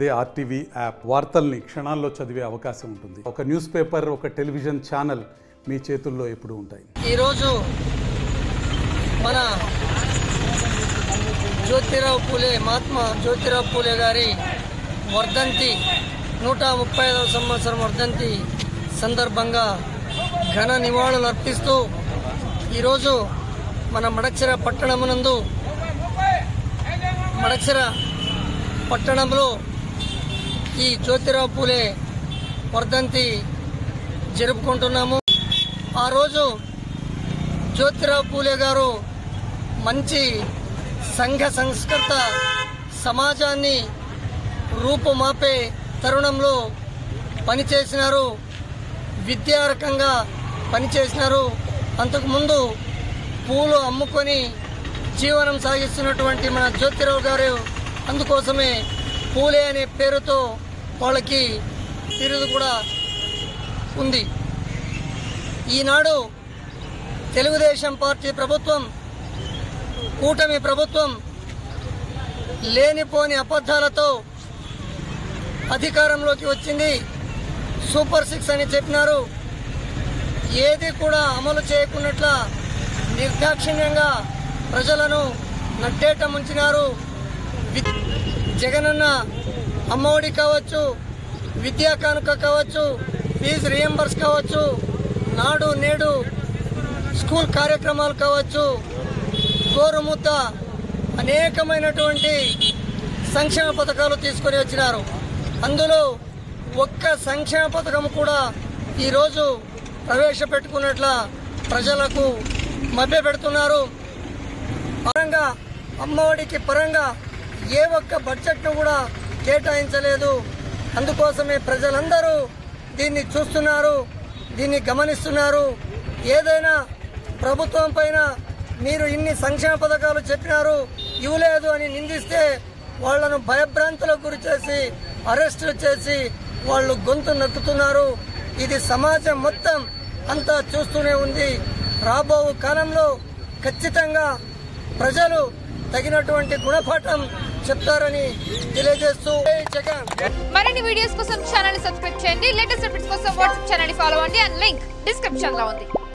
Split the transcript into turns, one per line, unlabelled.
అదే RTV app వార్తల్ని క్షణాల్లో చదివే అవకాశం ఉంటుంది. ఒక న్యూస్ పేపర్, ఒక టెలివిజన్ ఛానల్ మీ చేతుల్లో ఎప్పుడూ ఉంటాయి.
ఈరోజు మన మహాత్మా జ్యోతిరావు పూలే గారి వర్ధంతి 135వ సంవత్సరం వర్ధంతి సందర్భంగా ఘన నివాళులు అర్పిస్తూ ఈరోజు మన మడక్సిర పట్టణమునందు పట్టణంలో ఈ జ్యోతిరావు పూలే వర్ధంతి జరుపుకుంటున్నాము. ఆ రోజు జ్యోతిరావు పూలే గారు మంచి సంఘ సంస్కృత సమాజాన్ని రూపుమాపే తరుణంలో పనిచేసినారు, విద్యారకంగా పనిచేసినారు. అంతకుముందు పూలు అమ్ముకొని జీవనం సాగిస్తున్నటువంటి మన జ్యోతిరావు గారు అందుకోసమే పూలే అనే పేరుతో వాళ్ళకి బిరుదు కూడా ఉంది. ఈనాడు తెలుగుదేశం పార్టీ ప్రభుత్వం, కూటమి ప్రభుత్వం లేనిపోని అబద్ధాలతో అధికారంలోకి వచ్చింది. సూపర్ 6 అని చెప్పినారు. ఏది కూడా అమలు చేయకున్నట్ల నిర్దాక్షిణ్యంగా ప్రజలను నట్టేట ముంచినారు. జగనన్న అమ్మఒడి కావచ్చు, విద్యా కానుక కావచ్చు, ఫీజు రియంబర్స్ కావచ్చు, నాడు నేడు స్కూల్ కార్యక్రమాలు కావచ్చు, గోరుముద్ద అనేకమైనటువంటి సంక్షేమ పథకాలు తీసుకొని వచ్చినారు. అందులో ఒక్క సంక్షేమ పథకం కూడా ఈరోజు ప్రవేశపెట్టుకున్నట్ల ప్రజలకు మభ్యపెడుతున్నారు. పరంగా అమ్మఒడికి పరంగా ఏ ఒక్క బడ్జెట్ను కూడా కేటాయించలేదు. అందుకోసమే ప్రజలందరూ దీన్ని చూస్తున్నారు, దీన్ని గమనిస్తున్నారు. ఏదైనా ప్రభుత్వం పైన మీరు ఇన్ని సంక్షేమ పథకాలు చెప్పినారు, ఇవ్వలేదు అని నిందిస్తే వాళ్లను భయభ్రాంతులకు గురి చేసి అరెస్టులు చేసి వాళ్ళు గొంతు నొక్కుతున్నారు. ఇది సమాజం మొత్తం అంతా చూస్తూనే ఉంది. రాబో కాలంలో ఖచ్చితంగా ప్రజలు తగినటువంటి గుణపాఠం చెప్తారని తెలియజేస్తూ
మరిన్ని వీడియోస్ కోసం ఛానల్ ని సబ్స్క్రైబ్ చేయండి. లేటెస్ట్ అప్డేట్స్ కోసం వాట్సాప్ ఛానల్ ని ఫాలో అవ్వండి. అండ్ లింక్ డిస్క్రిప్షన్ లో ఉంది.